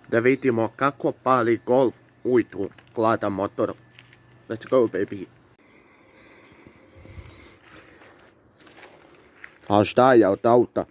Da vidimo kako pali Golf ujutru, hladan motor. Let's go, baby. A šta je od auta?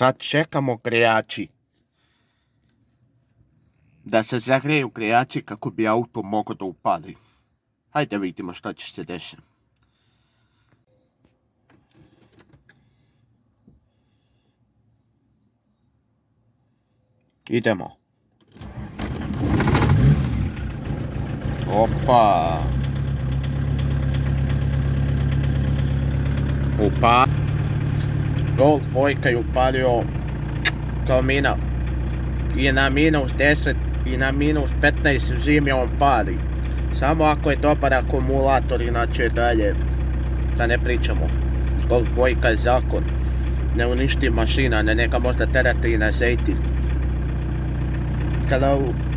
Sad čekamo grejači. Da se zagreju grejači kako bi auto mogao da upali. Hajde vidimo šta će se desiti. Idemo. Opa. Golf dvojka je upalio kao mina. I na minus 10 i na minus 15 zimi on pali. Samo ako je dobar akumulator, inače dalje da ne pričamo. Golf dvojka je zakon. Ne uništi mašina, ne neka možda terati i na zejtin. Hello.